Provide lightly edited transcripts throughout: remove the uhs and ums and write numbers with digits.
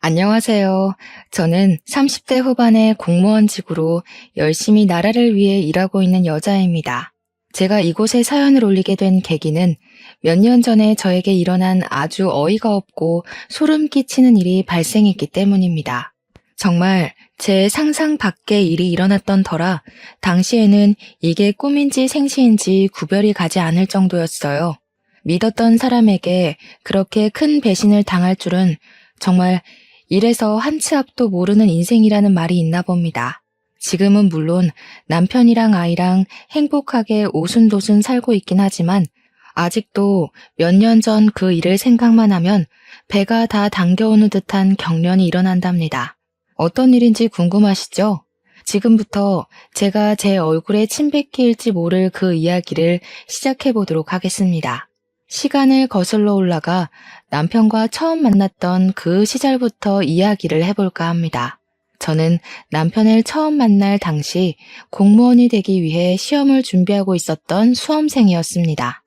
안녕하세요. 저는 30대 후반의 공무원직으로 열심히 나라를 위해 일하고 있는 여자입니다. 제가 이곳에 사연을 올리게 된 계기는 몇 년 전에 저에게 일어난 아주 어이가 없고 소름 끼치는 일이 발생했기 때문입니다. 정말 제 상상 밖의 일이 일어났던 터라 당시에는 이게 꿈인지 생시인지 구별이 가지 않을 정도였어요. 믿었던 사람에게 그렇게 큰 배신을 당할 줄은 정말 이래서 한 치 앞도 모르는 인생이라는 말이 있나 봅니다. 지금은 물론 남편이랑 아이랑 행복하게 오순도순 살고 있긴 하지만 아직도 몇 년 전 그 일을 생각만 하면 배가 다 당겨오는 듯한 경련이 일어난답니다. 어떤 일인지 궁금하시죠? 지금부터 제가 제 얼굴에 침 뱉길지 모를 그 이야기를 시작해 보도록 하겠습니다. 시간을 거슬러 올라가 남편과 처음 만났던 그 시절부터 이야기를 해볼까 합니다. 저는 남편을 처음 만날 당시 공무원이 되기 위해 시험을 준비하고 있었던 수험생이었습니다.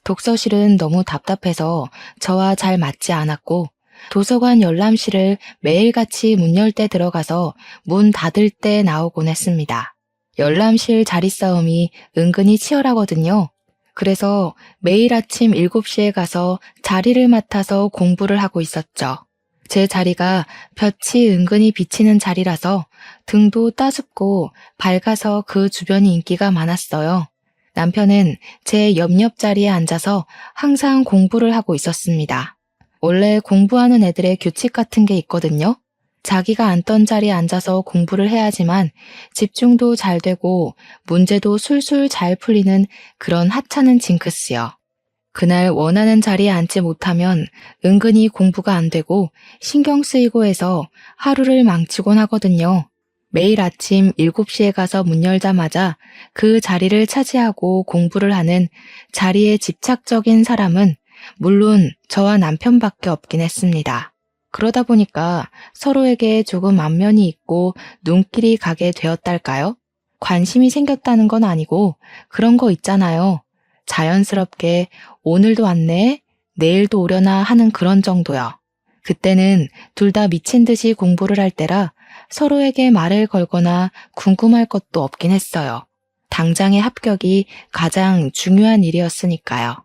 독서실은 너무 답답해서 저와 잘 맞지 않았고 도서관 열람실을 매일같이 문 열 때 들어가서 문 닫을 때 나오곤 했습니다. 열람실 자리 싸움이 은근히 치열하거든요. 그래서 매일 아침 7시에 가서 자리를 맡아서 공부를 하고 있었죠. 제 자리가 볕이 은근히 비치는 자리라서 등도 따숩고 밝아서 그 주변이 인기가 많았어요. 남편은 제 옆옆 자리에 앉아서 항상 공부를 하고 있었습니다. 원래 공부하는 애들의 규칙 같은 게 있거든요. 자기가 앉던 자리에 앉아서 공부를 해야지만 집중도 잘 되고 문제도 술술 잘 풀리는 그런 하찮은 징크스요. 그날 원하는 자리에 앉지 못하면 은근히 공부가 안 되고 신경 쓰이고 해서 하루를 망치곤 하거든요. 매일 아침 7시에 가서 문 열자마자 그 자리를 차지하고 공부를 하는 자리에 집착적인 사람은 물론 저와 남편밖에 없긴 했습니다. 그러다 보니까 서로에게 조금 안면이 있고 눈길이 가게 되었달까요? 관심이 생겼다는 건 아니고 그런 거 있잖아요. 자연스럽게 오늘도 왔네, 내일도 오려나 하는 그런 정도요. 그때는 둘 다 미친 듯이 공부를 할 때라 서로에게 말을 걸거나 궁금할 것도 없긴 했어요. 당장의 합격이 가장 중요한 일이었으니까요.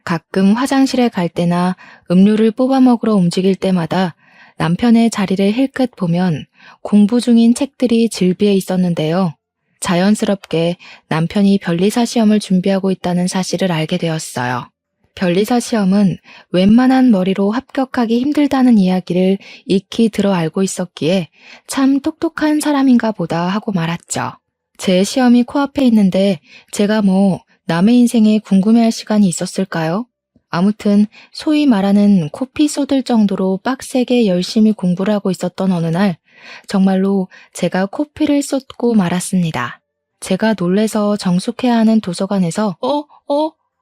가끔 화장실에 갈 때나 음료를 뽑아 먹으러 움직일 때마다 남편의 자리를 힐끗 보면 공부 중인 책들이 질비해 있었는데요. 자연스럽게 남편이 변리사 시험을 준비하고 있다는 사실을 알게 되었어요. 변리사 시험은 웬만한 머리로 합격하기 힘들다는 이야기를 익히 들어 알고 있었기에 참 똑똑한 사람인가 보다 하고 말았죠. 제 시험이 코앞에 있는데 제가 남의 인생에 궁금해할 시간이 있었을까요? 아무튼 소위 말하는 코피 쏟을 정도로 빡세게 열심히 공부를 하고 있었던 어느 날 정말로 제가 코피를 쏟고 말았습니다. 제가 놀래서 정숙해야 하는 도서관에서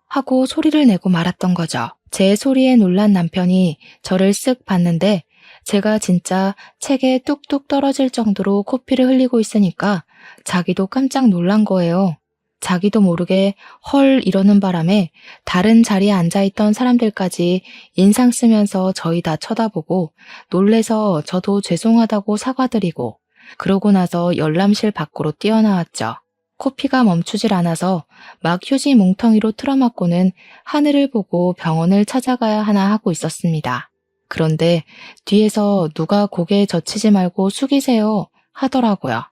하고 소리를 내고 말았던 거죠. 제 소리에 놀란 남편이 저를 쓱 봤는데 제가 진짜 책에 뚝뚝 떨어질 정도로 코피를 흘리고 있으니까 자기도 깜짝 놀란 거예요. 자기도 모르게 헐 이러는 바람에 다른 자리에 앉아있던 사람들까지 인상 쓰면서 저희 다 쳐다보고 놀래서 저도 죄송하다고 사과드리고 그러고 나서 열람실 밖으로 뛰어나왔죠. 코피가 멈추질 않아서 막 휴지 뭉텅이로 틀어막고는 하늘을 보고 병원을 찾아가야 하나 하고 있었습니다. 그런데 뒤에서 누가 고개 젖히지 말고 숙이세요 하더라고요.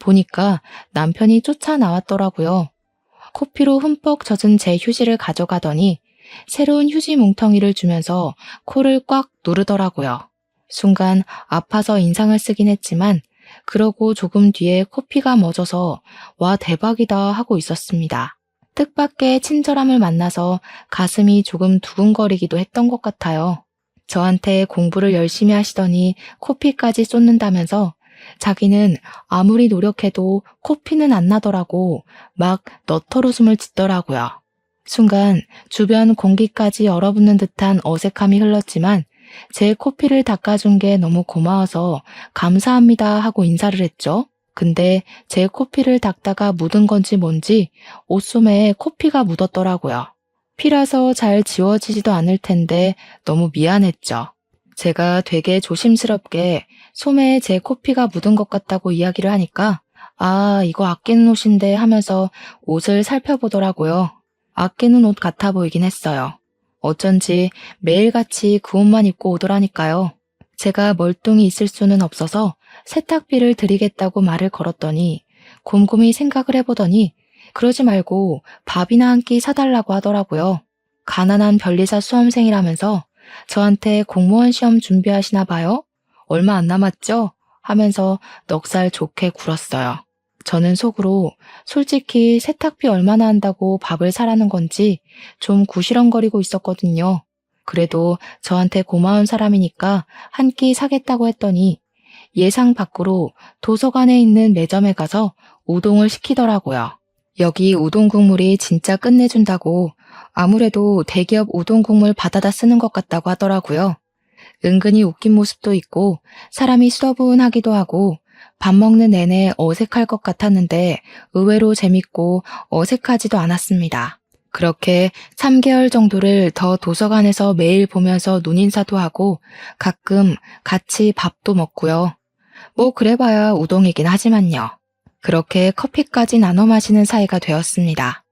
보니까 남편이 쫓아 나왔더라고요. 코피로 흠뻑 젖은 제 휴지를 가져가더니 새로운 휴지 뭉텅이를 주면서 코를 꽉 누르더라고요. 순간 아파서 인상을 쓰긴 했지만 그러고 조금 뒤에 코피가 멎어서 와 대박이다 하고 있었습니다. 뜻밖의 친절함을 만나서 가슴이 조금 두근거리기도 했던 것 같아요. 저한테 공부를 열심히 하시더니 코피까지 쏟는다면서 자기는 아무리 노력해도 코피는 안 나더라고 막 너털웃음을 짓더라고요. 순간 주변 공기까지 얼어붙는 듯한 어색함이 흘렀지만 제 코피를 닦아준 게 너무 고마워서 감사합니다 하고 인사를 했죠. 근데 제 코피를 닦다가 묻은 건지 뭔지 옷소매에 코피가 묻었더라고요. 피라서 잘 지워지지도 않을 텐데 너무 미안했죠. 제가 되게 조심스럽게 소매에 제 코피가 묻은 것 같다고 이야기를 하니까 아, 이거 아끼는 옷인데 하면서 옷을 살펴보더라고요. 아끼는 옷 같아 보이긴 했어요. 어쩐지 매일같이 그 옷만 입고 오더라니까요. 제가 멀뚱히 있을 수는 없어서 세탁비를 드리겠다고 말을 걸었더니 곰곰이 생각을 해보더니 그러지 말고 밥이나 한 끼 사달라고 하더라고요. 가난한 변리사 수험생이라면서 저한테 공무원 시험 준비하시나 봐요? 얼마 안 남았죠? 하면서 넉살 좋게 굴었어요. 저는 속으로 솔직히 세탁비 얼마나 한다고 밥을 사라는 건지 좀 구시렁거리고 있었거든요. 그래도 저한테 고마운 사람이니까 한 끼 사겠다고 했더니 예상 밖으로 도서관에 있는 매점에 가서 우동을 시키더라고요. 여기 우동 국물이 진짜 끝내준다고 아무래도 대기업 우동 국물 받아다 쓰는 것 같다고 하더라고요. 은근히 웃긴 모습도 있고 사람이 수더분하기도 하고 밥 먹는 내내 어색할 것 같았는데 의외로 재밌고 어색하지도 않았습니다. 그렇게 3개월 정도를 더 도서관에서 매일 보면서 눈인사도 하고 가끔 같이 밥도 먹고요. 뭐 그래봐야 우동이긴 하지만요. 그렇게 커피까지 나눠 마시는 사이가 되었습니다.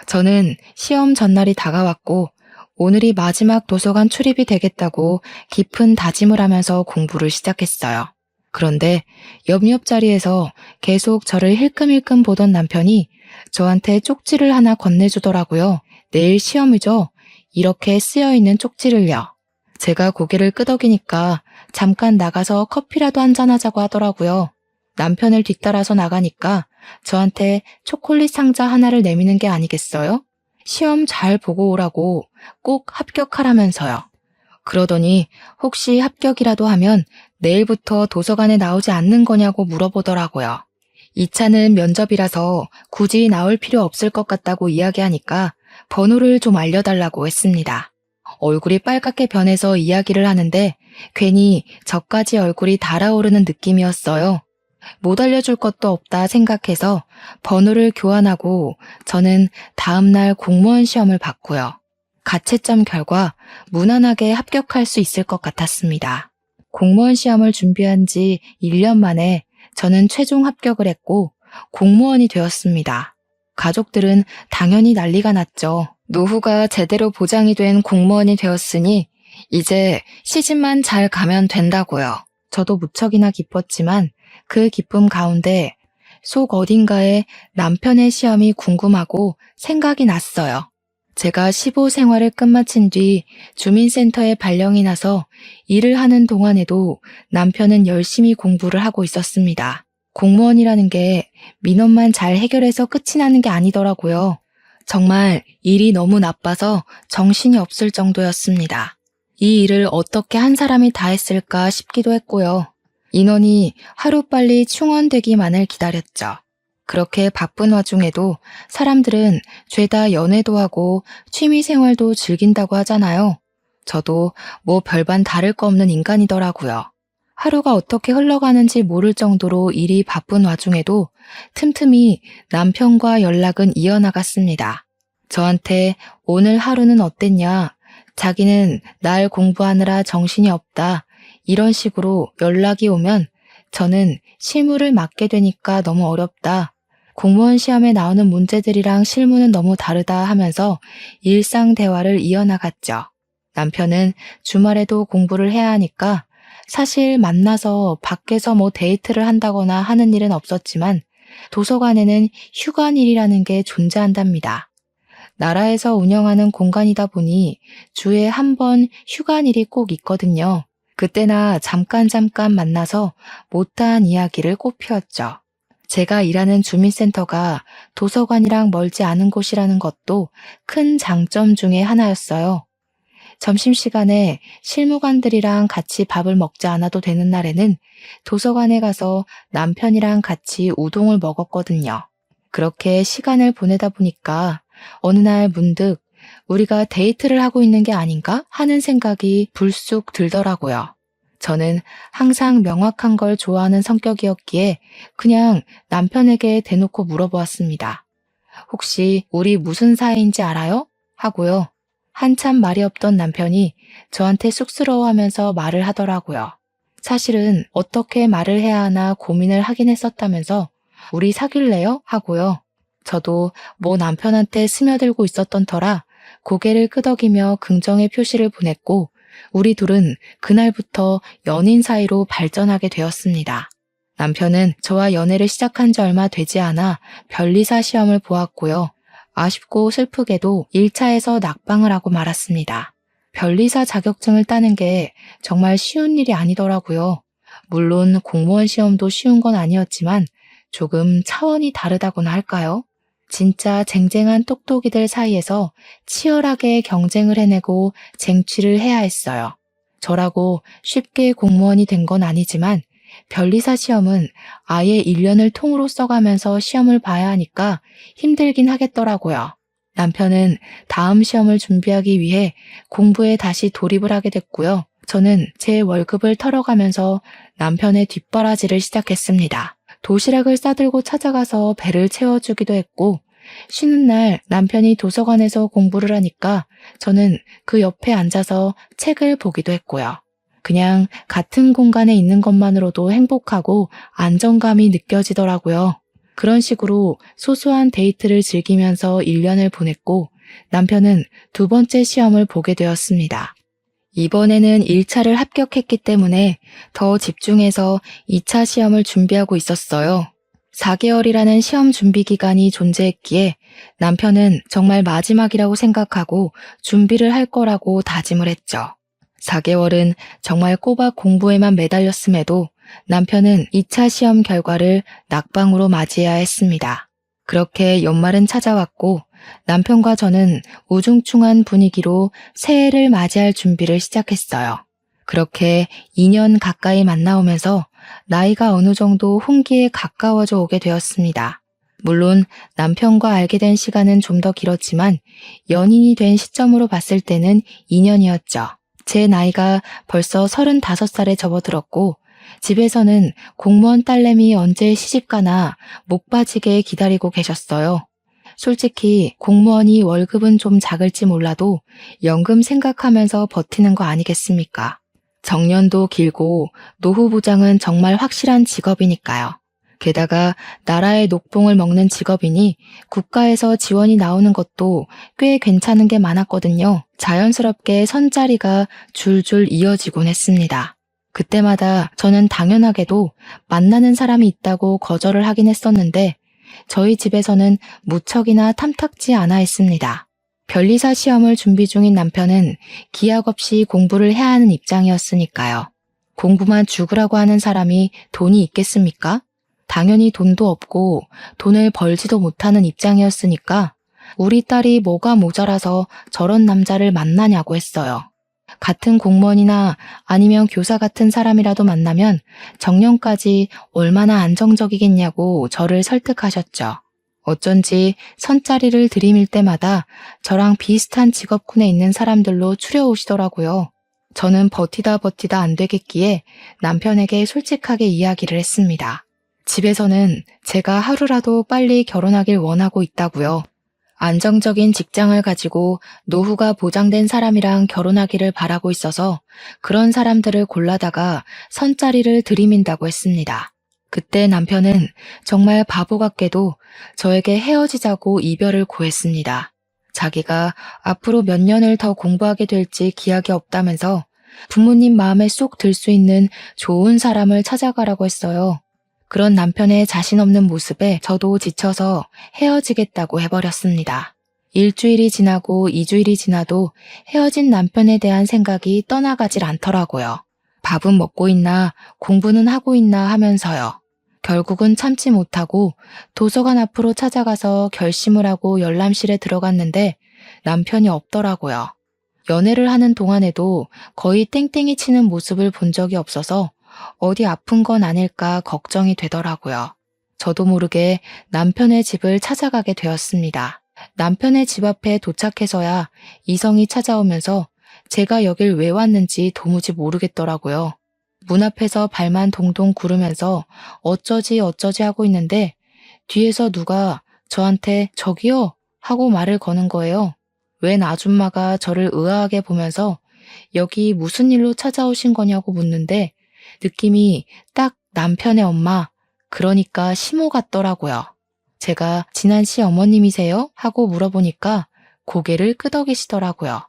저는 시험 전날이 다가왔고 오늘이 마지막 도서관 출입이 되겠다고 깊은 다짐을 하면서 공부를 시작했어요. 그런데 옆자리에서 계속 저를 힐끔힐끔 보던 남편이 저한테 쪽지를 하나 건네주더라고요. 내일 시험이죠? 이렇게 쓰여있는 쪽지를요. 제가 고개를 끄덕이니까 잠깐 나가서 커피라도 한잔하자고 하더라고요. 남편을 뒤따라서 나가니까 저한테 초콜릿 상자 하나를 내미는 게 아니겠어요? 시험 잘 보고 오라고 꼭 합격하라면서요. 그러더니 혹시 합격이라도 하면 내일부터 도서관에 나오지 않는 거냐고 물어보더라고요. 이 차는 면접이라서 굳이 나올 필요 없을 것 같다고 이야기하니까 번호를 좀 알려달라고 했습니다. 얼굴이 빨갛게 변해서 이야기를 하는데 괜히 저까지 얼굴이 달아오르는 느낌이었어요. 못 알려줄 것도 없다 생각해서 번호를 교환하고 저는 다음날 공무원 시험을 봤고요. 가채점 결과 무난하게 합격할 수 있을 것 같았습니다. 공무원 시험을 준비한 지 1년 만에 저는 최종 합격을 했고 공무원이 되었습니다. 가족들은 당연히 난리가 났죠. 노후가 제대로 보장이 된 공무원이 되었으니 이제 시집만 잘 가면 된다고요. 저도 무척이나 기뻤지만 그 기쁨 가운데 속 어딘가에 남편의 시험이 궁금하고 생각이 났어요. 제가 시보 생활을 끝마친 뒤 주민센터에 발령이 나서 일을 하는 동안에도 남편은 열심히 공부를 하고 있었습니다. 공무원이라는 게 민원만 잘 해결해서 끝이 나는 게 아니더라고요. 정말 일이 너무 나빠서 정신이 없을 정도였습니다. 이 일을 어떻게 한 사람이 다 했을까 싶기도 했고요. 인원이 하루빨리 충원되기만을 기다렸죠. 그렇게 바쁜 와중에도 사람들은 죄다 연애도 하고 취미생활도 즐긴다고 하잖아요. 저도 뭐 별반 다를 거 없는 인간이더라고요. 하루가 어떻게 흘러가는지 모를 정도로 일이 바쁜 와중에도 틈틈이 남편과 연락은 이어나갔습니다. 저한테 오늘 하루는 어땠냐? 자기는 날 공부하느라 정신이 없다. 이런 식으로 연락이 오면 저는 실무를 맡게 되니까 너무 어렵다. 공무원 시험에 나오는 문제들이랑 실무는 너무 다르다 하면서 일상 대화를 이어나갔죠. 남편은 주말에도 공부를 해야 하니까 사실 만나서 밖에서 뭐 데이트를 한다거나 하는 일은 없었지만 도서관에는 휴관일이라는 게 존재한답니다. 나라에서 운영하는 공간이다 보니 주에 한 번 휴관일이 꼭 있거든요. 그때나 잠깐 만나서 못다한 이야기를 꼭 피웠죠. 제가 일하는 주민센터가 도서관이랑 멀지 않은 곳이라는 것도 큰 장점 중에 하나였어요. 점심시간에 실무관들이랑 같이 밥을 먹지 않아도 되는 날에는 도서관에 가서 남편이랑 같이 우동을 먹었거든요. 그렇게 시간을 보내다 보니까 어느 날 문득 우리가 데이트를 하고 있는 게 아닌가 하는 생각이 불쑥 들더라고요. 저는 항상 명확한 걸 좋아하는 성격이었기에 그냥 남편에게 대놓고 물어보았습니다. 혹시 우리 무슨 사이인지 알아요? 하고요. 한참 말이 없던 남편이 저한테 쑥스러워하면서 말을 하더라고요. 사실은 어떻게 말을 해야 하나 고민을 하긴 했었다면서 우리 사귈래요? 하고요. 저도 뭐 남편한테 스며들고 있었던 터라 고개를 끄덕이며 긍정의 표시를 보냈고 우리 둘은 그날부터 연인 사이로 발전하게 되었습니다. 남편은 저와 연애를 시작한 지 얼마 되지 않아 변리사 시험을 보았고요. 아쉽고 슬프게도 1차에서 낙방을 하고 말았습니다. 변리사 자격증을 따는 게 정말 쉬운 일이 아니더라고요. 물론 공무원 시험도 쉬운 건 아니었지만 조금 차원이 다르다고나 할까요? 진짜 쟁쟁한 똑똑이들 사이에서 치열하게 경쟁을 해내고 쟁취를 해야 했어요. 저라고 쉽게 공무원이 된 건 아니지만 변리사 시험은 아예 1년을 통으로 써가면서 시험을 봐야 하니까 힘들긴 하겠더라고요. 남편은 다음 시험을 준비하기 위해 공부에 다시 돌입을 하게 됐고요. 저는 제 월급을 털어가면서 남편의 뒷바라지를 시작했습니다. 도시락을 싸들고 찾아가서 배를 채워주기도 했고 쉬는 날 남편이 도서관에서 공부를 하니까 저는 그 옆에 앉아서 책을 보기도 했고요. 그냥 같은 공간에 있는 것만으로도 행복하고 안정감이 느껴지더라고요. 그런 식으로 소소한 데이트를 즐기면서 1년을 보냈고 남편은 두 번째 시험을 보게 되었습니다. 이번에는 1차를 합격했기 때문에 더 집중해서 2차 시험을 준비하고 있었어요. 4개월이라는 시험 준비 기간이 존재했기에 남편은 정말 마지막이라고 생각하고 준비를 할 거라고 다짐을 했죠. 4개월은 정말 꼬박 공부에만 매달렸음에도 남편은 2차 시험 결과를 낙방으로 맞이해야 했습니다. 그렇게 연말은 찾아왔고 남편과 저는 우중충한 분위기로 새해를 맞이할 준비를 시작했어요. 그렇게 2년 가까이 만나오면서 나이가 어느 정도 홍기에 가까워져 오게 되었습니다. 물론 남편과 알게 된 시간은 좀 더 길었지만 연인이 된 시점으로 봤을 때는 2년이었죠. 제 나이가 벌써 35살에 접어들었고 집에서는 공무원 딸내미 언제 시집가나 목 빠지게 기다리고 계셨어요. 솔직히 공무원이 월급은 좀 작을지 몰라도 연금 생각하면서 버티는 거 아니겠습니까? 정년도 길고 노후 보장은 정말 확실한 직업이니까요. 게다가 나라의 녹봉을 먹는 직업이니 국가에서 지원이 나오는 것도 꽤 괜찮은 게 많았거든요. 자연스럽게 선자리가 줄줄 이어지곤 했습니다. 그때마다 저는 당연하게도 만나는 사람이 있다고 거절을 하긴 했었는데 저희 집에서는 무척이나 탐탁지 않아 했습니다. 변리사 시험을 준비 중인 남편은 기약 없이 공부를 해야 하는 입장이었으니까요. 공부만 죽으라고 하는 사람이 돈이 있겠습니까? 당연히 돈도 없고 돈을 벌지도 못하는 입장이었으니까 우리 딸이 뭐가 모자라서 저런 남자를 만나냐고 했어요. 같은 공무원이나 아니면 교사 같은 사람이라도 만나면 정년까지 얼마나 안정적이겠냐고 저를 설득하셨죠. 어쩐지 선자리를 들이밀 때마다 저랑 비슷한 직업군에 있는 사람들로 추려오시더라고요. 저는 버티다 안 되겠기에 남편에게 솔직하게 이야기를 했습니다. 집에서는 제가 하루라도 빨리 결혼하길 원하고 있다고요. 안정적인 직장을 가지고 노후가 보장된 사람이랑 결혼하기를 바라고 있어서 그런 사람들을 골라다가 선자리를 들이민다고 했습니다. 그때 남편은 정말 바보 같게도 저에게 헤어지자고 이별을 고했습니다. 자기가 앞으로 몇 년을 더 공부하게 될지 기약이 없다면서 부모님 마음에 쏙 들 수 있는 좋은 사람을 찾아가라고 했어요. 그런 남편의 자신 없는 모습에 저도 지쳐서 헤어지겠다고 해버렸습니다. 일주일이 지나고 2주일이 지나도 헤어진 남편에 대한 생각이 떠나가질 않더라고요. 밥은 먹고 있나 공부는 하고 있나 하면서요. 결국은 참지 못하고 도서관 앞으로 찾아가서 결심을 하고 열람실에 들어갔는데 남편이 없더라고요. 연애를 하는 동안에도 거의 땡땡이 치는 모습을 본 적이 없어서 어디 아픈 건 아닐까 걱정이 되더라고요. 저도 모르게 남편의 집을 찾아가게 되었습니다. 남편의 집 앞에 도착해서야 이성이 찾아오면서 제가 여길 왜 왔는지 도무지 모르겠더라고요. 문 앞에서 발만 동동 구르면서 어쩌지 하고 있는데 뒤에서 누가 저한테 저기요 하고 말을 거는 거예요. 웬 아줌마가 저를 의아하게 보면서 여기 무슨 일로 찾아오신 거냐고 묻는데 느낌이 딱 남편의 엄마, 그러니까 시모 같더라고요. 제가 진한 씨 어머님이세요? 하고 물어보니까 고개를 끄덕이시더라고요.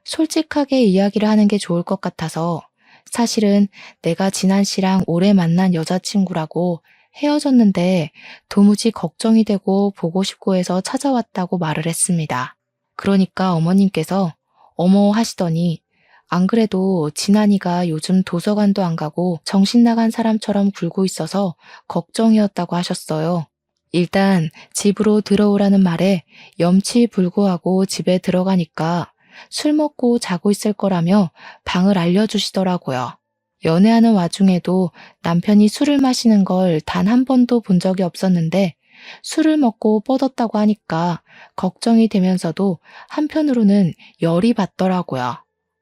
솔직하게 이야기를 하는 게 좋을 것 같아서 사실은 내가 진한 씨랑 오래 만난 여자친구라고 헤어졌는데 도무지 걱정이 되고 보고 싶고 해서 찾아왔다고 말을 했습니다. 그러니까 어머님께서 어머 하시더니 안 그래도 진한이가 요즘 도서관도 안 가고 정신 나간 사람처럼 굴고 있어서 걱정이었다고 하셨어요. 일단 집으로 들어오라는 말에 염치불구하고 집에 들어가니까 술 먹고 자고 있을 거라며 방을 알려주시더라고요. 연애하는 와중에도 남편이 술을 마시는 걸 단 한 번도 본 적이 없었는데 술을 먹고 뻗었다고 하니까 걱정이 되면서도 한편으로는 열이 받더라고요.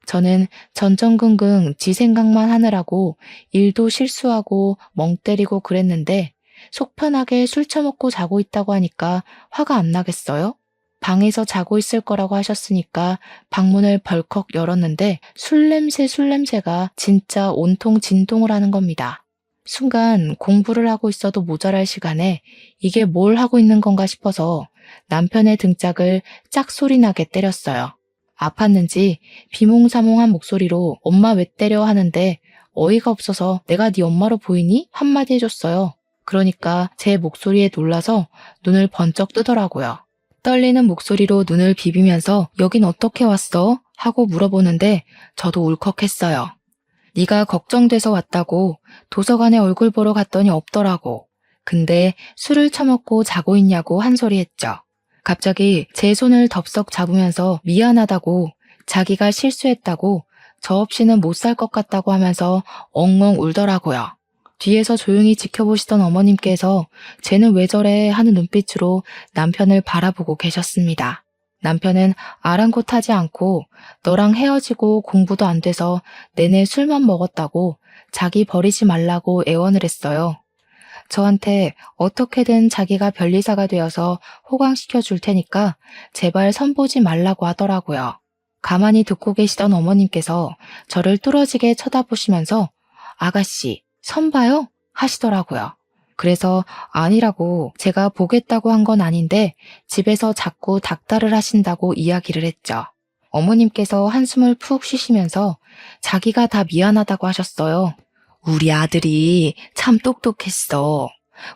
저는 전전긍긍 지 생각만 하느라고 일도 실수하고 멍 때리고 그랬는데 속 편하게 술 처먹고 자고 있다고 하니까 화가 안 나겠어요? 방에서 자고 있을 거라고 하셨으니까 방문을 벌컥 열었는데 술 냄새가 진짜 온통 진동을 하는 겁니다. 순간 공부를 하고 있어도 모자랄 시간에 이게 뭘 하고 있는 건가 싶어서 남편의 등짝을 짝소리 나게 때렸어요. 아팠는지 비몽사몽한 목소리로 엄마 왜 때려 하는데 어이가 없어서 내가 네 엄마로 보이니? 한마디 해줬어요. 그러니까 제 목소리에 놀라서 눈을 번쩍 뜨더라고요. 떨리는 목소리로 눈을 비비면서 여긴 어떻게 왔어? 하고 물어보는데 저도 울컥했어요. 네가 걱정돼서 왔다고 도서관에 얼굴 보러 갔더니 없더라고. 근데 술을 처먹고 자고 있냐고 한 소리 했죠. 갑자기 제 손을 덥석 잡으면서 미안하다고 자기가 실수했다고 저 없이는 못 살 것 같다고 하면서 엉엉 울더라고요. 뒤에서 조용히 지켜보시던 어머님께서 쟤는 왜 저래 하는 눈빛으로 남편을 바라보고 계셨습니다. 남편은 아랑곳하지 않고 너랑 헤어지고 공부도 안 돼서 내내 술만 먹었다고 자기 버리지 말라고 애원을 했어요. 저한테 어떻게든 자기가 변리사가 되어서 호강시켜 줄 테니까 제발 선보지 말라고 하더라고요. 가만히 듣고 계시던 어머님께서 저를 뚫어지게 쳐다보시면서 아가씨, 선 봐요? 하시더라고요. 그래서 아니라고 제가 보겠다고 한 건 아닌데 집에서 자꾸 닥달을 하신다고 이야기를 했죠. 어머님께서 한숨을 푹 쉬시면서 자기가 다 미안하다고 하셨어요. 우리 아들이 참 똑똑했어.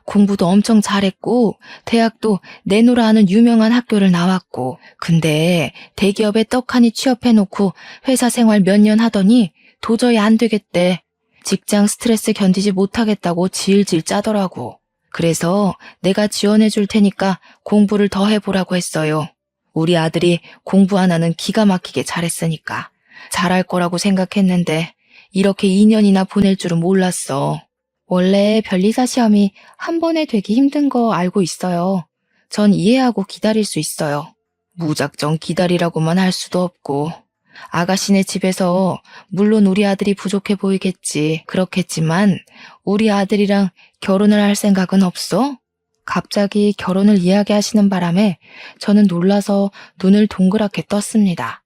공부도 엄청 잘했고 대학도 내노라 하는 유명한 학교를 나왔고 근데 대기업에 떡하니 취업해놓고 회사 생활 몇 년 하더니 도저히 안 되겠대. 직장 스트레스 견디지 못하겠다고 질질 짜더라고. 그래서 내가 지원해 줄 테니까 공부를 더 해보라고 했어요. 우리 아들이 공부 하나는 기가 막히게 잘했으니까 잘할 거라고 생각했는데 이렇게 2년이나 보낼 줄은 몰랐어. 원래 변리사 시험이 한 번에 되기 힘든 거 알고 있어요. 전 이해하고 기다릴 수 있어요. 무작정 기다리라고만 할 수도 없고. 아가씨네 집에서 물론 우리 아들이 부족해 보이겠지. 그렇겠지만 우리 아들이랑 결혼을 할 생각은 없어? 갑자기 결혼을 이야기하시는 바람에 저는 놀라서 눈을 동그랗게 떴습니다.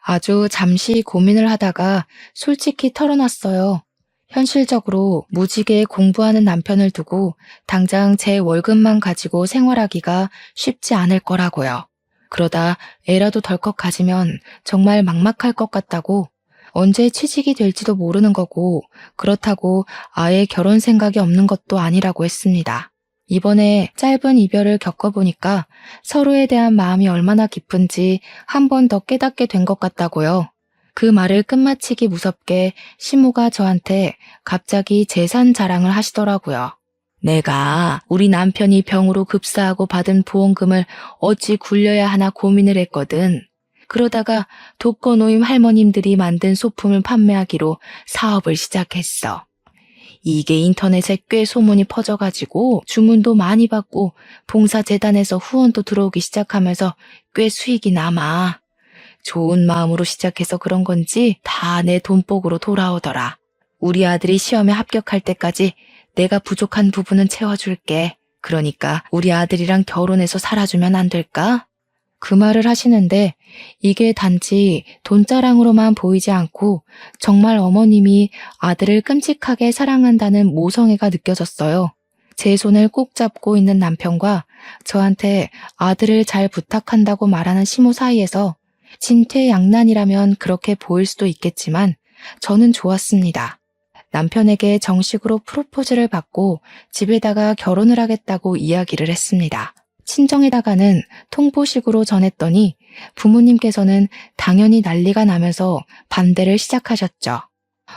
아주 잠시 고민을 하다가 솔직히 털어놨어요. 현실적으로 무지개 공부하는 남편을 두고 당장 제 월급만 가지고 생활하기가 쉽지 않을 거라고요. 그러다 애라도 덜컥 가지면 정말 막막할 것 같다고 언제 취직이 될지도 모르는 거고 그렇다고 아예 결혼 생각이 없는 것도 아니라고 했습니다. 이번에 짧은 이별을 겪어보니까 서로에 대한 마음이 얼마나 깊은지 한 번 더 깨닫게 된 것 같다고요. 그 말을 끝마치기 무섭게 시모가 저한테 갑자기 재산 자랑을 하시더라고요. 내가 우리 남편이 병으로 급사하고 받은 보험금을 어찌 굴려야 하나 고민을 했거든. 그러다가 독거노인 할머님들이 만든 소품을 판매하기로 사업을 시작했어. 이게 인터넷에 꽤 소문이 퍼져가지고 주문도 많이 받고 봉사재단에서 후원도 들어오기 시작하면서 꽤 수익이 남아. 좋은 마음으로 시작해서 그런 건지 다 내 돈복으로 돌아오더라. 우리 아들이 시험에 합격할 때까지 내가 부족한 부분은 채워줄게. 그러니까 우리 아들이랑 결혼해서 살아주면 안 될까? 그 말을 하시는데 이게 단지 돈자랑으로만 보이지 않고 정말 어머님이 아들을 끔찍하게 사랑한다는 모성애가 느껴졌어요. 제 손을 꼭 잡고 있는 남편과 저한테 아들을 잘 부탁한다고 말하는 시모 사이에서 진퇴양난이라면 그렇게 보일 수도 있겠지만 저는 좋았습니다. 남편에게 정식으로 프로포즈를 받고 집에다가 결혼을 하겠다고 이야기를 했습니다. 친정에다가는 통보식으로 전했더니 부모님께서는 당연히 난리가 나면서 반대를 시작하셨죠.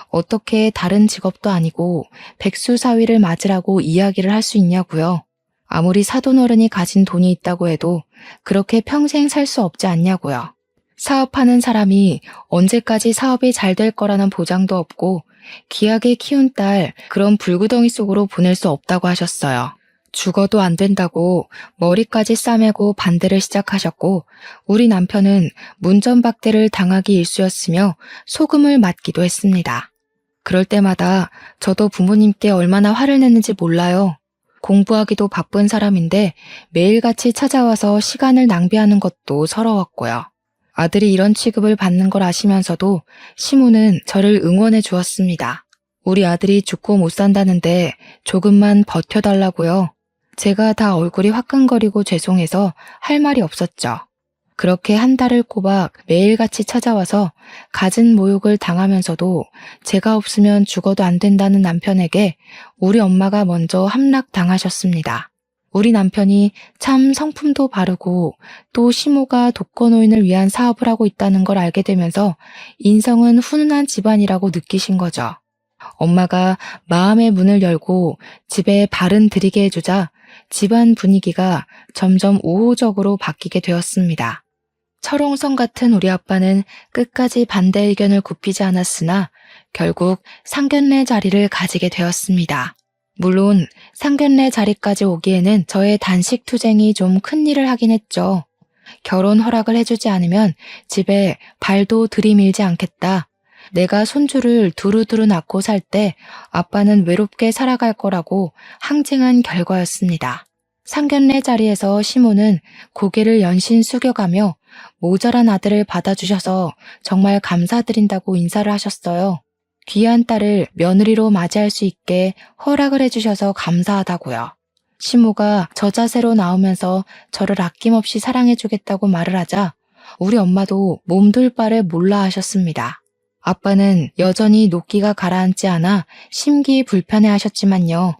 어떻게 다른 직업도 아니고 백수사위를 맞으라고 이야기를 할 수 있냐고요. 아무리 사돈어른이 가진 돈이 있다고 해도 그렇게 평생 살 수 없지 않냐고요. 사업하는 사람이 언제까지 사업이 잘 될 거라는 보장도 없고 귀하게 키운 딸 그런 불구덩이 속으로 보낼 수 없다고 하셨어요. 죽어도 안 된다고 머리까지 싸매고 반대를 시작하셨고 우리 남편은 문전박대를 당하기 일쑤였으며 소금을 맞기도 했습니다. 그럴 때마다 저도 부모님께 얼마나 화를 냈는지 몰라요. 공부하기도 바쁜 사람인데 매일같이 찾아와서 시간을 낭비하는 것도 서러웠고요. 아들이 이런 취급을 받는 걸 아시면서도 시모는 저를 응원해 주었습니다. 우리 아들이 죽고 못 산다는데 조금만 버텨달라고요. 제가 다 얼굴이 화끈거리고 죄송해서 할 말이 없었죠. 그렇게 한 달을 꼬박 매일같이 찾아와서 갖은 모욕을 당하면서도 제가 없으면 죽어도 안 된다는 남편에게 우리 엄마가 먼저 함락당하셨습니다. 우리 남편이 참 성품도 바르고 또 시모가 독거노인을 위한 사업을 하고 있다는 걸 알게 되면서 인성은 훈훈한 집안이라고 느끼신 거죠. 엄마가 마음의 문을 열고 집에 발은 들이게 해주자 집안 분위기가 점점 우호적으로 바뀌게 되었습니다. 철옹성 같은 우리 아빠는 끝까지 반대 의견을 굽히지 않았으나 결국 상견례 자리를 가지게 되었습니다. 물론 상견례 자리까지 오기에는 저의 단식 투쟁이 좀 큰일을 하긴 했죠. 결혼 허락을 해주지 않으면 집에 발도 들이밀지 않겠다. 내가 손주를 두루두루 낳고 살 때 아빠는 외롭게 살아갈 거라고 항쟁한 결과였습니다. 상견례 자리에서 시모는 고개를 연신 숙여가며 모자란 아들을 받아주셔서 정말 감사드린다고 인사를 하셨어요. 귀한 딸을 며느리로 맞이할 수 있게 허락을 해주셔서 감사하다고요. 시모가 저 자세로 나오면서 저를 아낌없이 사랑해주겠다고 말을 하자 우리 엄마도 몸둘 바를 몰라 하셨습니다. 아빠는 여전히 노기가 가라앉지 않아 심기 불편해 하셨지만요.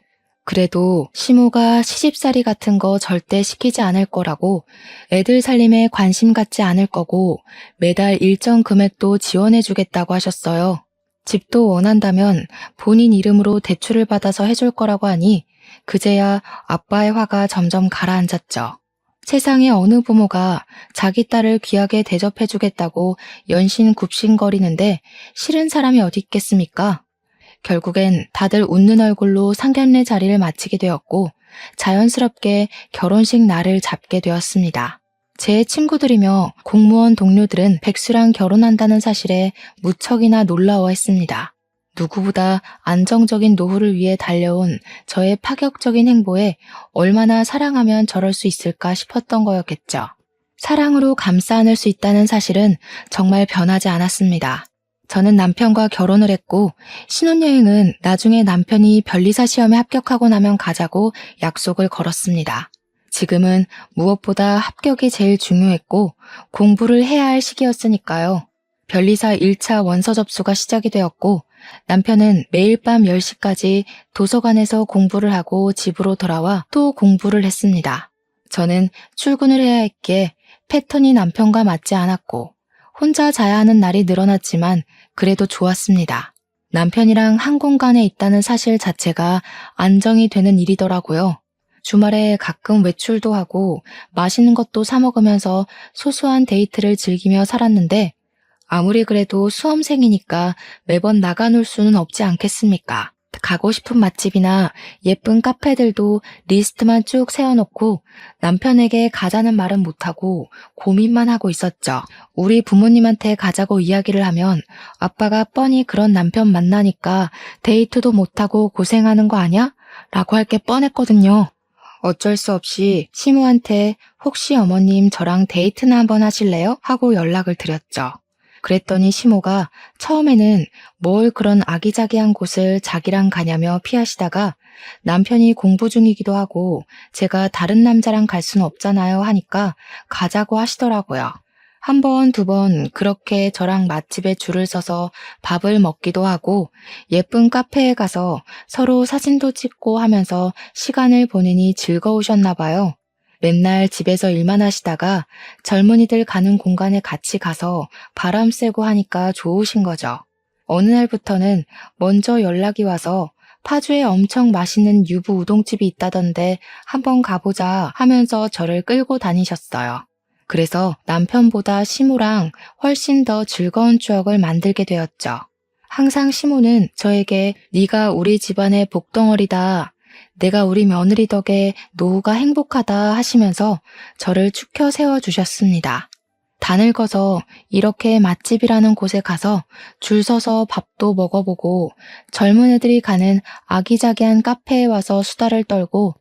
그래도 시모가 시집살이 같은 거 절대 시키지 않을 거라고 애들 살림에 관심 갖지 않을 거고 매달 일정 금액도 지원해 주겠다고 하셨어요. 집도 원한다면 본인 이름으로 대출을 받아서 해줄 거라고 하니 그제야 아빠의 화가 점점 가라앉았죠. 세상에 어느 부모가 자기 딸을 귀하게 대접해주겠다고 연신 굽신거리는데 싫은 사람이 어디 있겠습니까? 결국엔 다들 웃는 얼굴로 상견례 자리를 마치게 되었고 자연스럽게 결혼식 날을 잡게 되었습니다. 제 친구들이며 공무원 동료들은 백수랑 결혼한다는 사실에 무척이나 놀라워했습니다. 누구보다 안정적인 노후를 위해 달려온 저의 파격적인 행보에 얼마나 사랑하면 저럴 수 있을까 싶었던 거였겠죠. 사랑으로 감싸 안을 수 있다는 사실은 정말 변하지 않았습니다. 저는 남편과 결혼을 했고 신혼여행은 나중에 남편이 변리사 시험에 합격하고 나면 가자고 약속을 걸었습니다. 지금은 무엇보다 합격이 제일 중요했고 공부를 해야 할 시기였으니까요. 변리사 1차 원서 접수가 시작이 되었고 남편은 매일 밤 10시까지 도서관에서 공부를 하고 집으로 돌아와 또 공부를 했습니다. 저는 출근을 해야 했기에 패턴이 남편과 맞지 않았고 혼자 자야 하는 날이 늘어났지만 그래도 좋았습니다. 남편이랑 한 공간에 있다는 사실 자체가 안정이 되는 일이더라고요. 주말에 가끔 외출도 하고 맛있는 것도 사 먹으면서 소소한 데이트를 즐기며 살았는데 아무리 그래도 수험생이니까 매번 나가놀 수는 없지 않겠습니까? 가고 싶은 맛집이나 예쁜 카페들도 리스트만 쭉 세워놓고 남편에게 가자는 말은 못하고 고민만 하고 있었죠. 우리 부모님한테 가자고 이야기를 하면 아빠가 뻔히 그런 남편 만나니까 데이트도 못하고 고생하는 거 아냐? 라고 할 게 뻔했거든요. 어쩔 수 없이 시모한테 혹시 어머님 저랑 데이트나 한번 하실래요? 하고 연락을 드렸죠. 그랬더니 시모가 처음에는 뭘 그런 아기자기한 곳을 자기랑 가냐며 피하시다가 남편이 공부 중이기도 하고 제가 다른 남자랑 갈 수는 없잖아요 하니까 가자고 하시더라고요. 한 번, 두 번 그렇게 저랑 맛집에 줄을 서서 밥을 먹기도 하고 예쁜 카페에 가서 서로 사진도 찍고 하면서 시간을 보내니 즐거우셨나 봐요. 맨날 집에서 일만 하시다가 젊은이들 가는 공간에 같이 가서 바람 쐬고 하니까 좋으신 거죠. 어느 날부터는 먼저 연락이 와서 파주에 엄청 맛있는 유부 우동집이 있다던데 한번 가보자 하면서 저를 끌고 다니셨어요. 그래서 남편보다 시모랑 훨씬 더 즐거운 추억을 만들게 되었죠. 항상 시모는 저에게 네가 우리 집안의 복덩어리다. 내가 우리 며느리 덕에 노후가 행복하다 하시면서 저를 축혀 세워주셨습니다. 다 늙어서 이렇게 맛집이라는 곳에 가서 줄 서서 밥도 먹어보고 젊은 애들이 가는 아기자기한 카페에 와서 수다를 떨고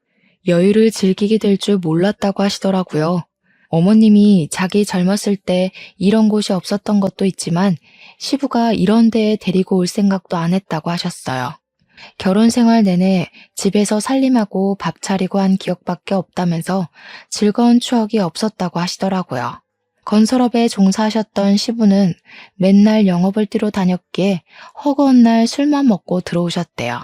여유를 즐기게 될 줄 몰랐다고 하시더라고요. 어머님이 자기 젊었을 때 이런 곳이 없었던 것도 있지만 시부가 이런 데에 데리고 올 생각도 안 했다고 하셨어요. 결혼 생활 내내 집에서 살림하고 밥 차리고 한 기억밖에 없다면서 즐거운 추억이 없었다고 하시더라고요. 건설업에 종사하셨던 시부는 맨날 영업을 뛰러 다녔기에 허구한 날 술만 먹고 들어오셨대요.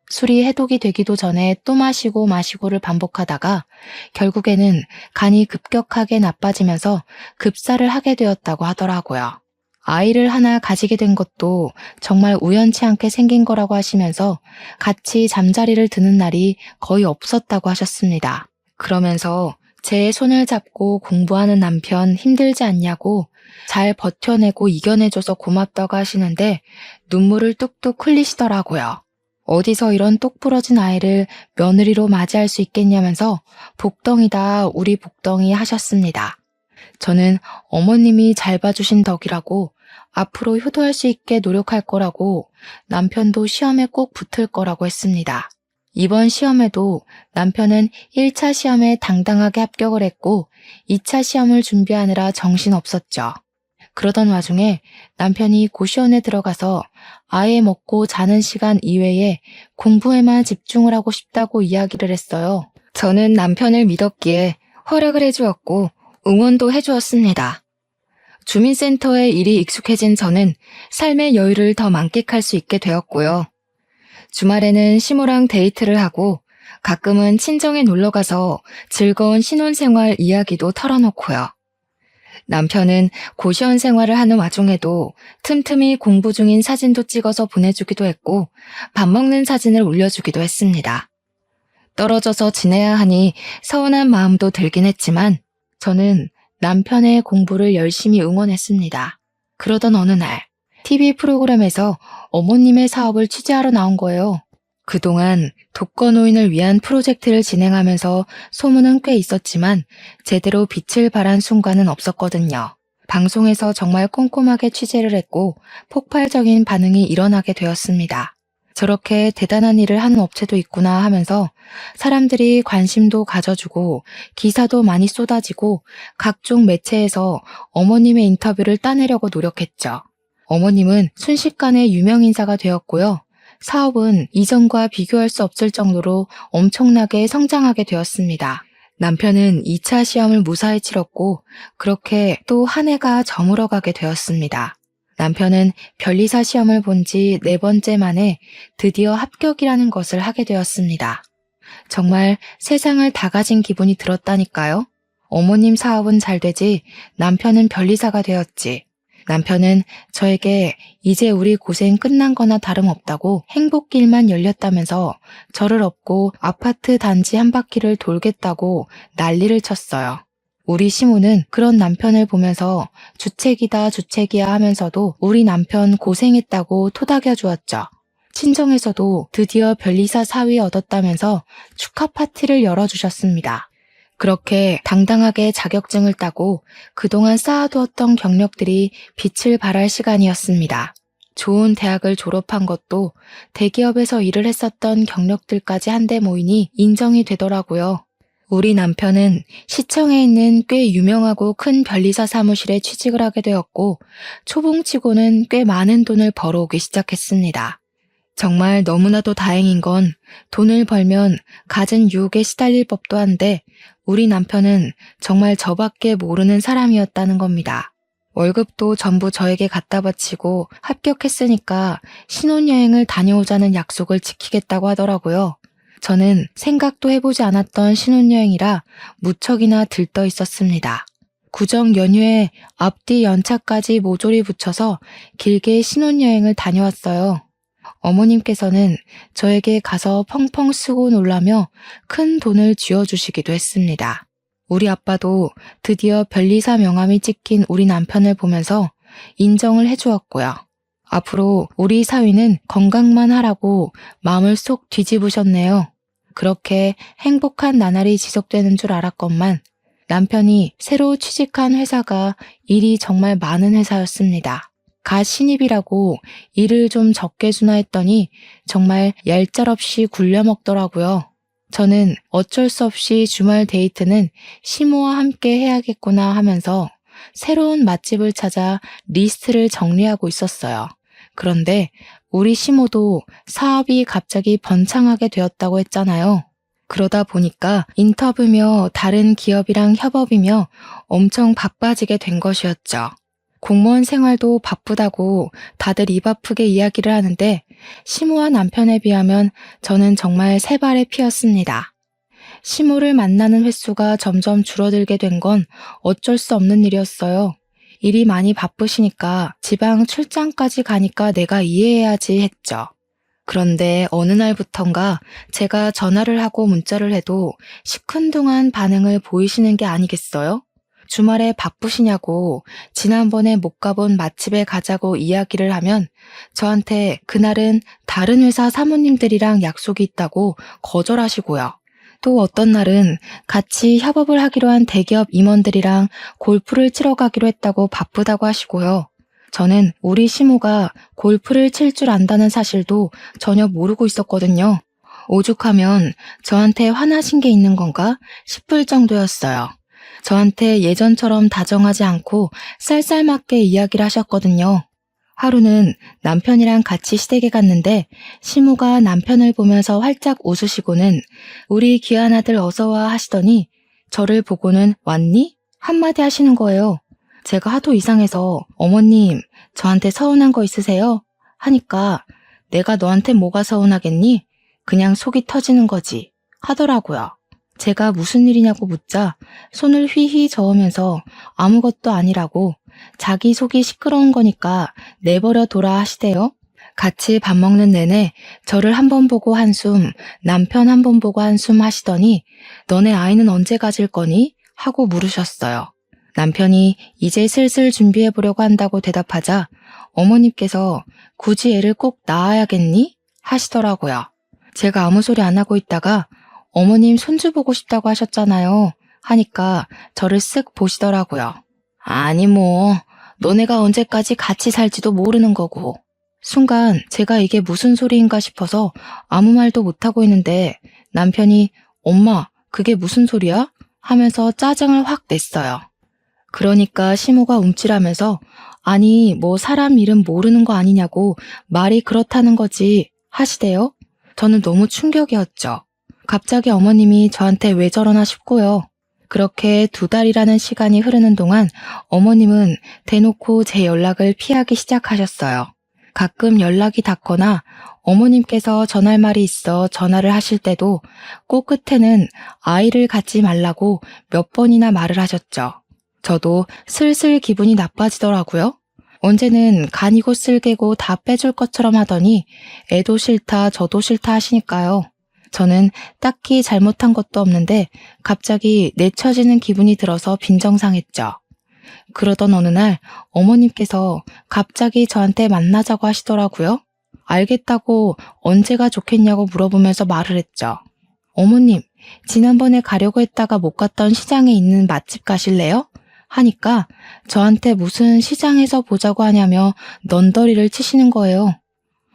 술이 해독이 되기도 전에 또 마시고를 반복하다가 결국에는 간이 급격하게 나빠지면서 급사를 하게 되었다고 하더라고요. 아이를 하나 가지게 된 것도 정말 우연치 않게 생긴 거라고 하시면서 같이 잠자리를 드는 날이 거의 없었다고 하셨습니다. 그러면서 제 손을 잡고 공부하는 남편 힘들지 않냐고 잘 버텨내고 이겨내줘서 고맙다고 하시는데 눈물을 뚝뚝 흘리시더라고요. 어디서 이런 똑부러진 아이를 며느리로 맞이할 수 있겠냐면서 복덩이다 우리 복덩이 하셨습니다. 저는 어머님이 잘 봐주신 덕이라고 앞으로 효도할 수 있게 노력할 거라고 남편도 시험에 꼭 붙을 거라고 했습니다. 이번 시험에도 남편은 1차 시험에 당당하게 합격을 했고 2차 시험을 준비하느라 정신없었죠. 그러던 와중에 남편이 고시원에 들어가서 아예 먹고 자는 시간 이외에 공부에만 집중을 하고 싶다고 이야기를 했어요. 저는 남편을 믿었기에 허락을 해주었고 응원도 해주었습니다. 주민센터에 일이 익숙해진 저는 삶의 여유를 더 만끽할 수 있게 되었고요. 주말에는 시모랑 데이트를 하고 가끔은 친정에 놀러가서 즐거운 신혼생활 이야기도 털어놓고요. 남편은 고시원 생활을 하는 와중에도 틈틈이 공부 중인 사진도 찍어서 보내주기도 했고 밥 먹는 사진을 올려주기도 했습니다. 떨어져서 지내야 하니 서운한 마음도 들긴 했지만 저는 남편의 공부를 열심히 응원했습니다. 그러던 어느 날 TV 프로그램에서 어머님의 사업을 취재하러 나온 거예요. 그동안 독거노인을 위한 프로젝트를 진행하면서 소문은 꽤 있었지만 제대로 빛을 발한 순간은 없었거든요. 방송에서 정말 꼼꼼하게 취재를 했고 폭발적인 반응이 일어나게 되었습니다. 저렇게 대단한 일을 하는 업체도 있구나 하면서 사람들이 관심도 가져주고 기사도 많이 쏟아지고 각종 매체에서 어머님의 인터뷰를 따내려고 노력했죠. 어머님은 순식간에 유명 인사가 되었고요. 사업은 이전과 비교할 수 없을 정도로 엄청나게 성장하게 되었습니다. 남편은 2차 시험을 무사히 치렀고 그렇게 또 한 해가 저물어가게 되었습니다. 남편은 변리사 시험을 본 지 4번째 만에 드디어 합격이라는 것을 하게 되었습니다. 정말 세상을 다 가진 기분이 들었다니까요. 어머님 사업은 잘 되지 남편은 변리사가 되었지. 남편은 저에게 이제 우리 고생 끝난 거나 다름없다고 행복길만 열렸다면서 저를 업고 아파트 단지 한 바퀴를 돌겠다고 난리를 쳤어요. 우리 시모는 그런 남편을 보면서 주책이다 주책이야 하면서도 우리 남편 고생했다고 토닥여 주었죠. 친정에서도 드디어 변리사 사위 얻었다면서 축하 파티를 열어주셨습니다. 그렇게 당당하게 자격증을 따고 그동안 쌓아두었던 경력들이 빛을 발할 시간이었습니다. 좋은 대학을 졸업한 것도 대기업에서 일을 했었던 경력들까지 한데 모이니 인정이 되더라고요. 우리 남편은 시청에 있는 꽤 유명하고 큰 변리사 사무실에 취직을 하게 되었고 초봉치고는 꽤 많은 돈을 벌어오기 시작했습니다. 정말 너무나도 다행인 건 돈을 벌면 갖은 유혹에 시달릴 법도 한데 우리 남편은 정말 저밖에 모르는 사람이었다는 겁니다. 월급도 전부 저에게 갖다 바치고 합격했으니까 신혼여행을 다녀오자는 약속을 지키겠다고 하더라고요. 저는 생각도 해보지 않았던 신혼여행이라 무척이나 들떠 있었습니다. 구정 연휴에 앞뒤 연차까지 모조리 붙여서 길게 신혼여행을 다녀왔어요. 어머님께서는 저에게 가서 펑펑 쓰고 놀라며 큰 돈을 쥐어주시기도 했습니다. 우리 아빠도 드디어 변리사 명함이 찍힌 우리 남편을 보면서 인정을 해주었고요. 앞으로 우리 사위는 건강만 하라고 마음을 쏙 뒤집으셨네요. 그렇게 행복한 나날이 지속되는 줄 알았건만 남편이 새로 취직한 회사가 일이 정말 많은 회사였습니다. 가 신입이라고 일을 좀 적게 주나 했더니 정말 얄짤없이 굴려먹더라고요. 저는 어쩔 수 없이 주말 데이트는 시모와 함께 해야겠구나 하면서 새로운 맛집을 찾아 리스트를 정리하고 있었어요. 그런데 우리 시모도 사업이 갑자기 번창하게 되었다고 했잖아요. 그러다 보니까 인터뷰며 다른 기업이랑 협업이며 엄청 바빠지게 된 것이었죠. 공무원 생활도 바쁘다고 다들 입 아프게 이야기를 하는데 시모와 남편에 비하면 저는 정말 새 발의 피였습니다. 시모를 만나는 횟수가 점점 줄어들게 된 건 어쩔 수 없는 일이었어요. 일이 많이 바쁘시니까 지방 출장까지 가니까 내가 이해해야지 했죠. 그런데 어느 날부턴가 제가 전화를 하고 문자를 해도 시큰둥한 반응을 보이시는 게 아니겠어요? 주말에 바쁘시냐고 지난번에 못 가본 맛집에 가자고 이야기를 하면 저한테 그날은 다른 회사 사모님들이랑 약속이 있다고 거절하시고요. 또 어떤 날은 같이 협업을 하기로 한 대기업 임원들이랑 골프를 치러 가기로 했다고 바쁘다고 하시고요. 저는 우리 시모가 골프를 칠 줄 안다는 사실도 전혀 모르고 있었거든요. 오죽하면 저한테 화나신 게 있는 건가 싶을 정도였어요. 저한테 예전처럼 다정하지 않고 쌀쌀맞게 이야기를 하셨거든요. 하루는 남편이랑 같이 시댁에 갔는데 시모가 남편을 보면서 활짝 웃으시고는 우리 귀한 아들 어서와 하시더니 저를 보고는 왔니? 한마디 하시는 거예요. 제가 하도 이상해서 어머님 저한테 서운한 거 있으세요? 하니까 내가 너한테 뭐가 서운하겠니? 그냥 속이 터지는 거지 하더라고요. 제가 무슨 일이냐고 묻자 손을 휘휘 저으면서 아무것도 아니라고 자기 속이 시끄러운 거니까 내버려 둬라 하시대요. 같이 밥 먹는 내내 저를 한 번 보고 한숨, 남편 한 번 보고 한숨 하시더니 너네 아이는 언제 가질 거니? 하고 물으셨어요. 남편이 이제 슬슬 준비해 보려고 한다고 대답하자 어머님께서 굳이 애를 꼭 낳아야겠니? 하시더라고요. 제가 아무 소리 안 하고 있다가 어머님 손주 보고 싶다고 하셨잖아요. 하니까 저를 쓱 보시더라고요. 아니 너네가 언제까지 같이 살지도 모르는 거고. 순간 제가 이게 무슨 소리인가 싶어서 아무 말도 못하고 있는데 남편이 엄마 그게 무슨 소리야? 하면서 짜증을 확 냈어요. 그러니까 시모가 움찔하면서 아니 사람 이름 모르는 거 아니냐고 말이 그렇다는 거지 하시대요. 저는 너무 충격이었죠. 갑자기 어머님이 저한테 왜 저러나 싶고요. 그렇게 2달이라는 시간이 흐르는 동안 어머님은 대놓고 제 연락을 피하기 시작하셨어요. 가끔 연락이 닿거나 어머님께서 전할 말이 있어 전화를 하실 때도 꼭 끝에는 아이를 갖지 말라고 몇 번이나 말을 하셨죠. 저도 슬슬 기분이 나빠지더라고요. 언제는 간이고 쓸개고 다 빼줄 것처럼 하더니 애도 싫다 저도 싫다 하시니까요. 저는 딱히 잘못한 것도 없는데 갑자기 내쳐지는 기분이 들어서 빈정상했죠. 그러던 어느 날 어머님께서 갑자기 저한테 만나자고 하시더라고요. 알겠다고 언제가 좋겠냐고 물어보면서 말을 했죠. 어머님, 지난번에 가려고 했다가 못 갔던 시장에 있는 맛집 가실래요? 하니까 저한테 무슨 시장에서 보자고 하냐며 넌더리를 치시는 거예요.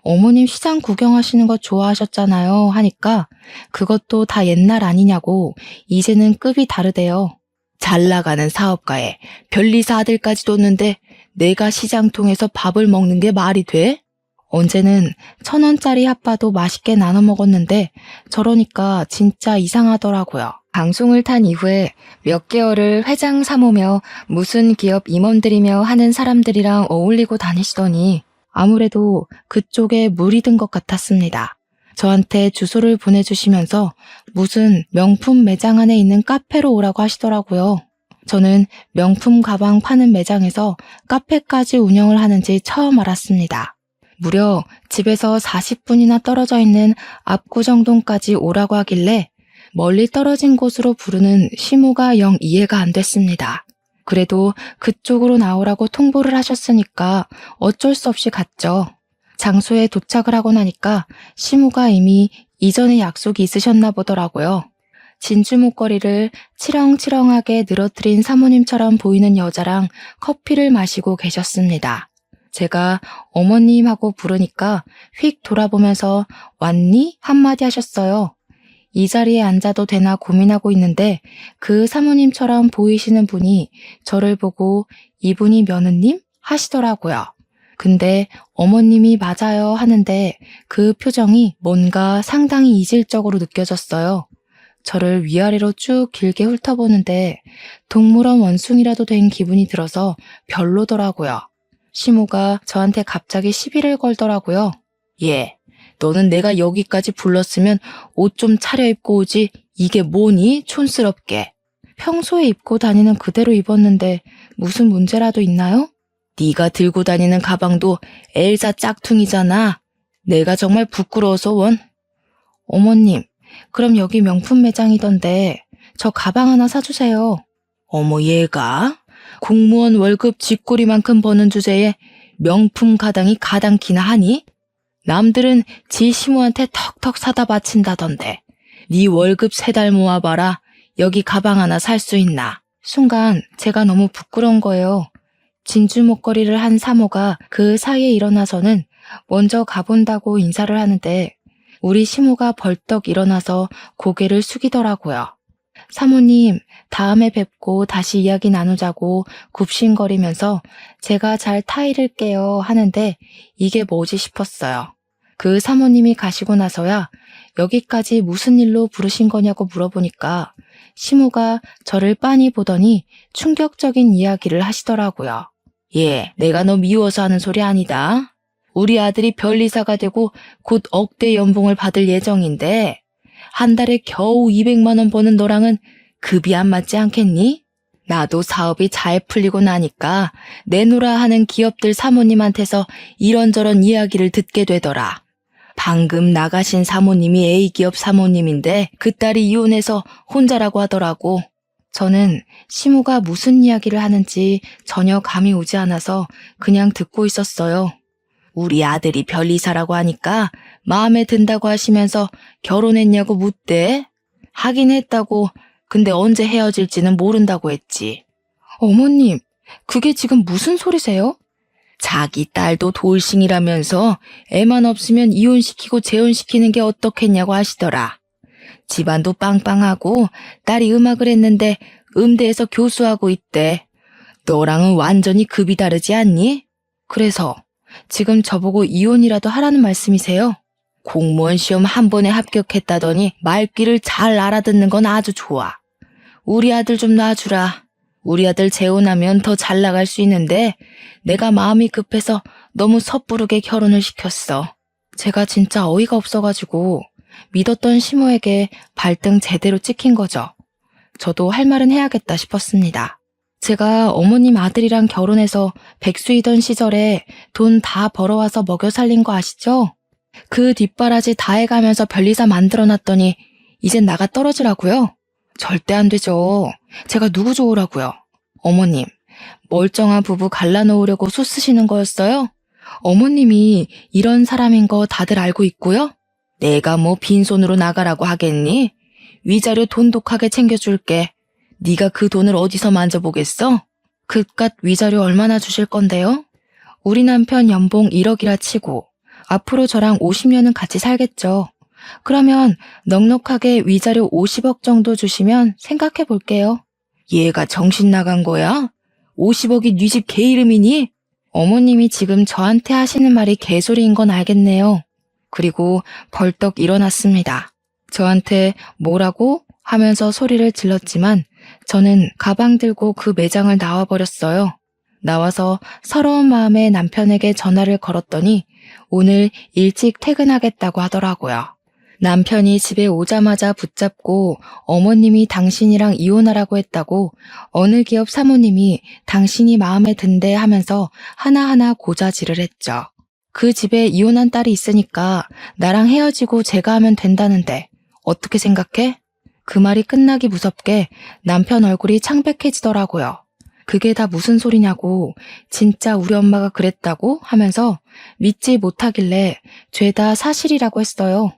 어머님 시장 구경하시는 거 좋아하셨잖아요 하니까 그것도 다 옛날 아니냐고 이제는 급이 다르대요. 잘 나가는 사업가에 변리사 아들까지 뒀는데 내가 시장 통해서 밥을 먹는 게 말이 돼? 언제는 1,000원짜리 핫바도 맛있게 나눠 먹었는데 저러니까 진짜 이상하더라고요. 방송을 탄 이후에 몇 개월을 회장 사모며 무슨 기업 임원들이며 하는 사람들이랑 어울리고 다니시더니 아무래도 그쪽에 물이 든 것 같았습니다. 저한테 주소를 보내주시면서 무슨 명품 매장 안에 있는 카페로 오라고 하시더라고요. 저는 명품 가방 파는 매장에서 카페까지 운영을 하는지 처음 알았습니다. 무려 집에서 40분이나 떨어져 있는 압구정동까지 오라고 하길래 멀리 떨어진 곳으로 부르는 시모가 영 이해가 안 됐습니다. 그래도 그쪽으로 나오라고 통보를 하셨으니까 어쩔 수 없이 갔죠. 장소에 도착을 하고 나니까 시모가 이미 이전에 약속이 있으셨나 보더라고요. 진주 목걸이를 치렁치렁하게 늘어뜨린 사모님처럼 보이는 여자랑 커피를 마시고 계셨습니다. 제가 어머님 하고 부르니까 휙 돌아보면서 왔니? 한마디 하셨어요. 이 자리에 앉아도 되나 고민하고 있는데 그 사모님처럼 보이시는 분이 저를 보고 이분이 며느님? 하시더라고요. 근데 어머님이 맞아요 하는데 그 표정이 뭔가 상당히 이질적으로 느껴졌어요. 저를 위아래로 쭉 길게 훑어보는데 동물원 원숭이라도 된 기분이 들어서 별로더라고요. 시모가 저한테 갑자기 시비를 걸더라고요. 예, 너는 내가 여기까지 불렀으면 옷 좀 차려입고 오지. 이게 뭐니? 촌스럽게. 평소에 입고 다니는 그대로 입었는데 무슨 문제라도 있나요? 네가 들고 다니는 가방도 엘사 짝퉁이잖아. 내가 정말 부끄러워서 원. 어머님, 그럼 여기 명품 매장이던데 저 가방 하나 사주세요. 어머 얘가? 공무원 월급 쥐꼬리만큼 버는 주제에 명품 가방이 가당키나 하니? 남들은 지 시모한테 턱턱 사다 바친다던데 네 월급 3달 모아봐라. 여기 가방 하나 살 수 있나? 순간 제가 너무 부끄러운 거예요. 진주 목걸이를 한 사모가 그 사이에 일어나서는 먼저 가본다고 인사를 하는데 우리 시모가 벌떡 일어나서 고개를 숙이더라고요. 사모님, 다음에 뵙고 다시 이야기 나누자고 굽신거리면서 제가 잘 타이를게요 하는데 이게 뭐지 싶었어요. 그 사모님이 가시고 나서야 여기까지 무슨 일로 부르신 거냐고 물어보니까 시모가 저를 빤히 보더니 충격적인 이야기를 하시더라고요. 예, 내가 너 미워서 하는 소리 아니다. 우리 아들이 변리사가 되고 곧 억대 연봉을 받을 예정인데 한 달에 겨우 200만 원 버는 너랑은 급이 안 맞지 않겠니? 나도 사업이 잘 풀리고 나니까 내놓으라 하는 기업들 사모님한테서 이런저런 이야기를 듣게 되더라. 방금 나가신 사모님이 A기업 사모님인데 그 딸이 이혼해서 혼자라고 하더라고. 저는 시모가 무슨 이야기를 하는지 전혀 감이 오지 않아서 그냥 듣고 있었어요. 우리 아들이 변리사라고 하니까 마음에 든다고 하시면서 결혼했냐고 묻대. 하긴 했다고. 근데 언제 헤어질지는 모른다고 했지. 어머님, 그게 지금 무슨 소리세요? 자기 딸도 돌싱이라면서 애만 없으면 이혼시키고 재혼시키는 게 어떻겠냐고 하시더라. 집안도 빵빵하고 딸이 음악을 했는데 음대에서 교수하고 있대. 너랑은 완전히 급이 다르지 않니? 그래서 지금 저보고 이혼이라도 하라는 말씀이세요? 공무원 시험 한 번에 합격했다더니 말귀를 잘 알아듣는 건 아주 좋아. 우리 아들 좀 놔주라. 우리 아들 재혼하면 더 잘 나갈 수 있는데 내가 마음이 급해서 너무 섣부르게 결혼을 시켰어. 제가 진짜 어이가 없어가지고 믿었던 시모에게 발등 제대로 찍힌 거죠. 저도 할 말은 해야겠다 싶었습니다. 제가 어머님 아들이랑 결혼해서 백수이던 시절에 돈 다 벌어와서 먹여 살린 거 아시죠? 그 뒷바라지 다 해가면서 변리사 만들어놨더니 이젠 나가 떨어지라고요? 절대 안 되죠. 제가 누구 좋으라고요? 어머님, 멀쩡한 부부 갈라놓으려고 수 쓰시는 거였어요? 어머님이 이런 사람인 거 다들 알고 있고요? 내가 뭐 빈손으로 나가라고 하겠니? 위자료 돈독하게 챙겨줄게. 네가 그 돈을 어디서 만져보겠어? 그깟 위자료 얼마나 주실 건데요? 우리 남편 연봉 1억이라 치고 앞으로 저랑 50년은 같이 살겠죠. 그러면 넉넉하게 위자료 50억 정도 주시면 생각해 볼게요. 얘가 정신 나간 거야? 50억이 네 집 개 이름이니? 어머님이 지금 저한테 하시는 말이 개소리인 건 알겠네요. 그리고 벌떡 일어났습니다. 저한테 뭐라고? 하면서 소리를 질렀지만 저는 가방 들고 그 매장을 나와버렸어요. 나와서 서러운 마음에 남편에게 전화를 걸었더니 오늘 일찍 퇴근하겠다고 하더라고요. 남편이 집에 오자마자 붙잡고 어머님이 당신이랑 이혼하라고 했다고 어느 기업 사모님이 당신이 마음에 든대 하면서 하나하나 고자질을 했죠. 그 집에 이혼한 딸이 있으니까 나랑 헤어지고 제가 하면 된다는데 어떻게 생각해? 그 말이 끝나기 무섭게 남편 얼굴이 창백해지더라고요. 그게 다 무슨 소리냐고, 진짜 우리 엄마가 그랬다고 하면서 믿지 못하길래 죄다 사실이라고 했어요.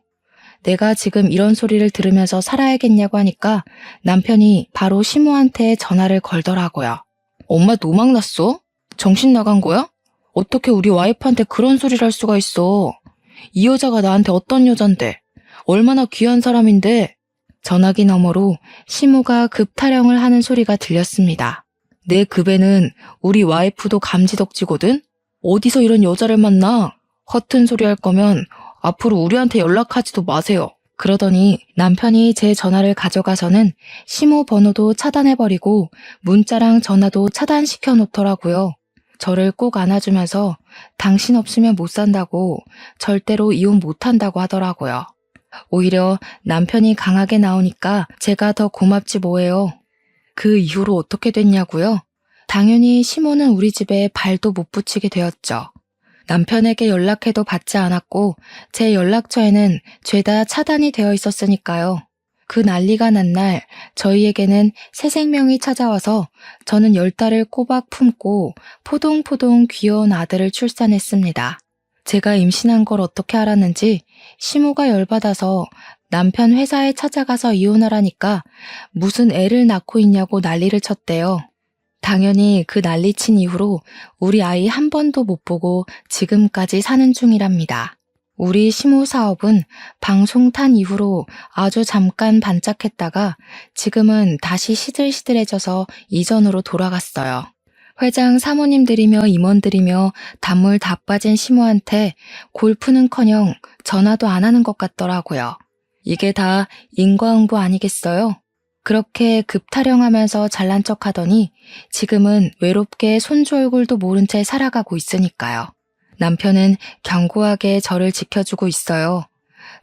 내가 지금 이런 소리를 들으면서 살아야겠냐고 하니까 남편이 바로 시모한테 전화를 걸더라고요. 엄마 노망났어? 정신 나간 거야? 어떻게 우리 와이프한테 그런 소리를 할 수가 있어? 이 여자가 나한테 어떤 여잔데? 얼마나 귀한 사람인데? 전화기 너머로 시모가 급타령을 하는 소리가 들렸습니다. 내 급에는 우리 와이프도 감지덕지거든? 어디서 이런 여자를 만나? 허튼 소리 할 거면 앞으로 우리한테 연락하지도 마세요. 그러더니 남편이 제 전화를 가져가서는 시모 번호도 차단해버리고 문자랑 전화도 차단시켜 놓더라고요. 저를 꼭 안아주면서 당신 없으면 못 산다고, 절대로 이혼 못한다고 하더라고요. 오히려 남편이 강하게 나오니까 제가 더 고맙지 뭐예요. 그 이후로 어떻게 됐냐고요? 당연히 시모는 우리 집에 발도 못 붙이게 되었죠. 남편에게 연락해도 받지 않았고 제 연락처에는 죄다 차단이 되어 있었으니까요. 그 난리가 난 날 저희에게는 새 생명이 찾아와서 저는 10달을 꼬박 품고 포동포동 귀여운 아들을 출산했습니다. 제가 임신한 걸 어떻게 알았는지 시모가 열받아서 남편 회사에 찾아가서 이혼하라니까 무슨 애를 낳고 있냐고 난리를 쳤대요. 당연히 그 난리친 이후로 우리 아이 한 번도 못 보고 지금까지 사는 중이랍니다. 우리 시모 사업은 방송 탄 이후로 아주 잠깐 반짝했다가 지금은 다시 시들시들해져서 이전으로 돌아갔어요. 회장 사모님들이며 임원들이며 단물 다 빠진 시모한테 골프는커녕 전화도 안 하는 것 같더라고요. 이게 다 인과응보 아니겠어요? 그렇게 급타령하면서 잘난 척하더니 지금은 외롭게 손주 얼굴도 모른 채 살아가고 있으니까요. 남편은 견고하게 저를 지켜주고 있어요.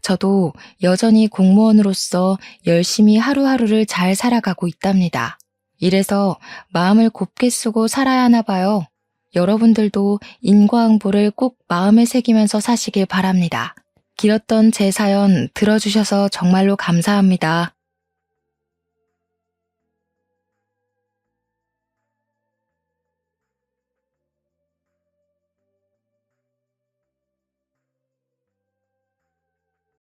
저도 여전히 공무원으로서 열심히 하루하루를 잘 살아가고 있답니다. 이래서 마음을 곱게 쓰고 살아야 하나 봐요. 여러분들도 인과응보를 꼭 마음에 새기면서 사시길 바랍니다. 길었던 제 사연 들어주셔서 정말로 감사합니다.